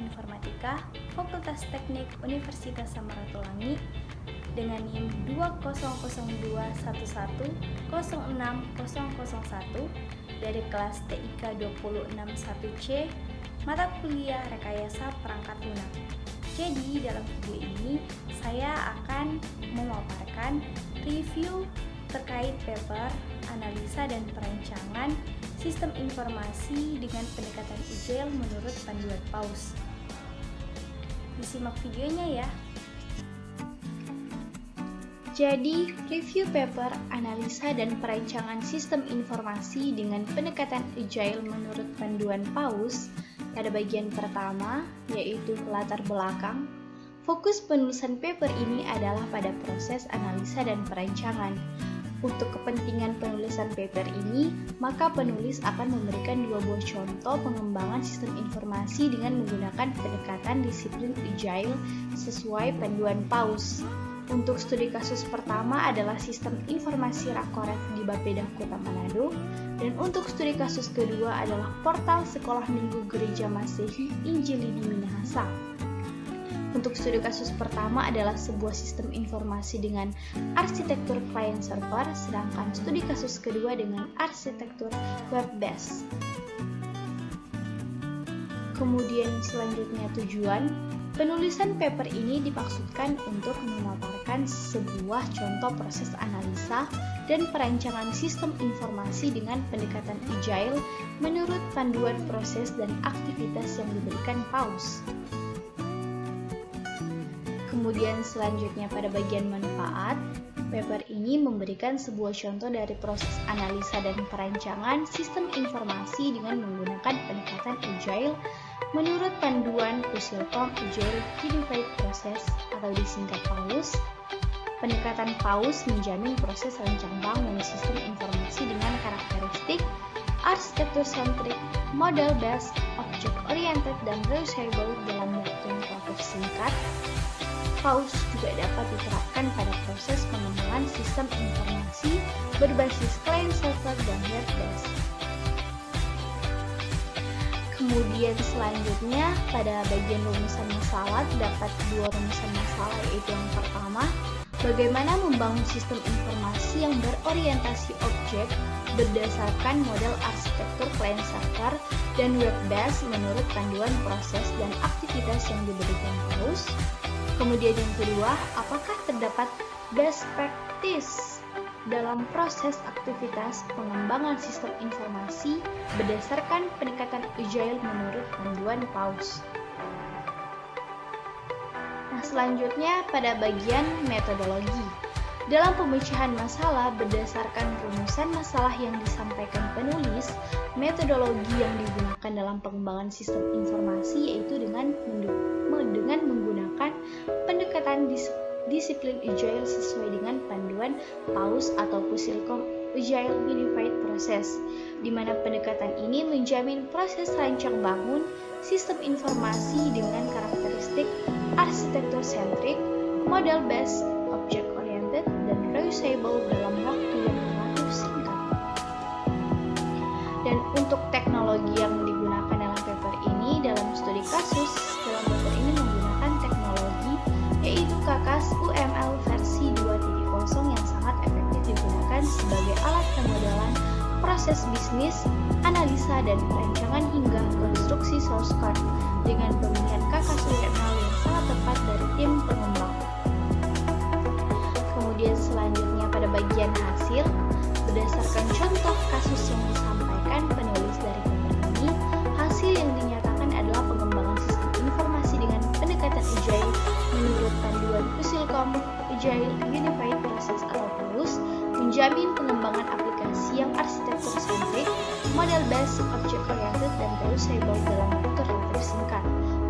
Informatika Fakultas Teknik Universitas Samratulangi dengan NIM 20021106001 dari kelas TIK 261C mata kuliah Rekayasa Perangkat Lunak. Jadi dalam video ini saya akan memaparkan review terkait paper analisa dan perancangan sistem informasi dengan pendekatan Agile menurut panduan PAUS. Disimak videonya ya. Jadi, review paper analisa dan perancangan sistem informasi dengan pendekatan Agile menurut panduan PAUS pada bagian pertama, yaitu latar belakang. Fokus penulisan paper ini adalah pada proses analisa dan perancangan. Untuk kepentingan penulisan paper ini, maka penulis akan memberikan dua buah contoh pengembangan sistem informasi dengan menggunakan pendekatan disiplin Agile sesuai panduan PAUS. Untuk studi kasus pertama adalah sistem informasi Rakoret di Bapeda Kota Manado, dan untuk studi kasus kedua adalah portal Sekolah Minggu Gereja Masehi Injili di Minahasa. Untuk studi kasus pertama adalah sebuah sistem informasi dengan arsitektur client server, sedangkan studi kasus kedua dengan arsitektur web based. Kemudian selanjutnya tujuan. Penulisan paper ini dimaksudkan untuk memaparkan sebuah contoh proses analisa dan perancangan sistem informasi dengan pendekatan Agile menurut panduan proses dan aktivitas yang diberikan PAUS. Kemudian selanjutnya pada bagian manfaat, paper ini memberikan sebuah contoh dari proses analisa dan perancangan sistem informasi dengan menggunakan pendekatan Agile menurut panduan Pusilkom Agile Unified Process atau disingkat PAUS. Pendekatan PAUS menjamin proses rancang bangun sistem informasi dengan karakteristik arsitektur sentrik, model based, object oriented, dan reusable dalam waktu yang relatif singkat. PAUS juga dapat diterapkan pada proses pengembangan sistem informasi berbasis client server dan web based. Kemudian selanjutnya pada bagian rumusan masalah terdapat dua rumusan masalah, yaitu yang pertama, bagaimana membangun sistem informasi yang berorientasi objek berdasarkan model arsitektur client server dan web based menurut panduan proses dan aktivitas yang diberikan PAUS. Kemudian yang kedua, apakah terdapat best practice dalam proses aktivitas pengembangan sistem informasi berdasarkan pendekatan Agile menurut panduan PAUS. Nah, selanjutnya pada bagian metodologi. Dalam pemecahan masalah berdasarkan rumusan masalah yang disampaikan penulis, metodologi yang digunakan dalam pengembangan sistem informasi yaitu dengan menggunakan pendekatan disiplin Agile sesuai dengan panduan PAUS atau Pusilkom Agile Unified Process, di mana pendekatan ini menjamin proses rancang bangun sistem informasi dengan karakteristik arsitektur sentrik, model based, object oriented, dan reusable dalam waktu yang relatif singkat. Dan untuk teknologi yang digunakan dalam paper ini dalam studi kasus, dalam paper ini menggunakan teknologi yaitu KAKAS UML versi 2.0 yang sangat efektif digunakan sebagai alat pemodelan proses bisnis, analisa, dan perancangan hingga konstruksi source code dengan pemilihan KAKAS UML yang sangat tepat dari tim pengembang. Kemudian selanjutnya pada bagian hasil, berdasarkan contoh kasus yang disampaikan penulis dari paper ini, hasil yang dinyatakan adalah pengembangan sistem informasi dengan pendekatan Agile menurut panduan Pusilkom Agile Unified Process atau PAUS, menjamin pengembangan aplikasi yang arsitektur sentrik, model based, object oriented, dan reusable dalam waktu relatif singkat.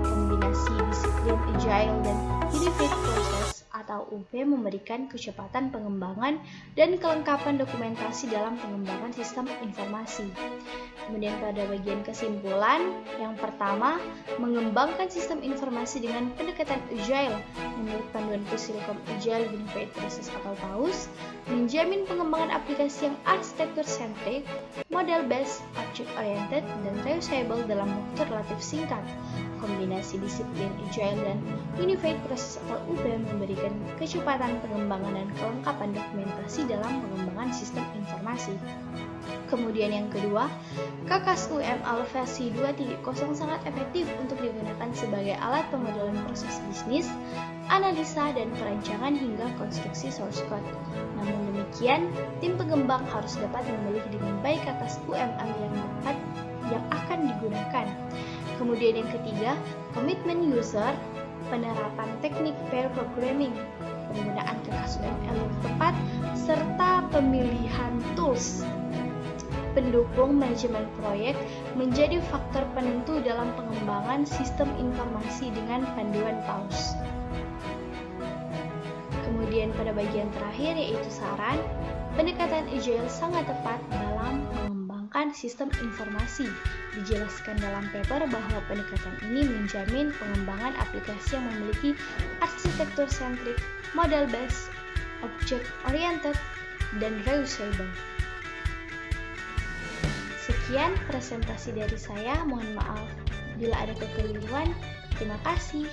Kombinasi disiplin Agile dan Unified Process atau UP memberikan kecepatan pengembangan dan kelengkapan dokumentasi dalam pengembangan sistem informasi. Kemudian pada bagian kesimpulan, yang pertama, mengembangkan sistem informasi dengan pendekatan Agile menurut panduan Pusilkom Agile Unified Process atau PAUS, menjamin pengembangan aplikasi yang arsitektur sentrik, model based, object oriented, dan reusable dalam waktu relatif singkat. Kombinasi disiplin Agile dan Unified Process atau UPM memberikan kecepatan pengembangan dan kelengkapan dokumentasi dalam pengembangan sistem informasi. Kemudian yang kedua, Kakas UML versi 2.0 sangat efektif untuk digunakan sebagai alat pemodelan proses bisnis, analisa dan perancangan hingga konstruksi source code. Namun demikian, tim pengembang harus dapat memilih dengan baik Kakas UML yang akan digunakan. Kemudian yang ketiga, komitmen user, penerapan teknik pair programming, penggunaan Kakas UML yang tepat, serta pemilihan tools pendukung manajemen proyek menjadi faktor penentu dalam pengembangan sistem informasi dengan panduan PAUS. Kemudian pada bagian terakhir yaitu saran, pendekatan Agile sangat tepat dalam mengembangkan sistem informasi. Dijelaskan dalam paper bahwa pendekatan ini menjamin pengembangan aplikasi yang memiliki arsitektur sentrik, model based, object oriented, dan reusable. Sekian presentasi dari saya, mohon maaf bila ada kekeliruan. Terima kasih.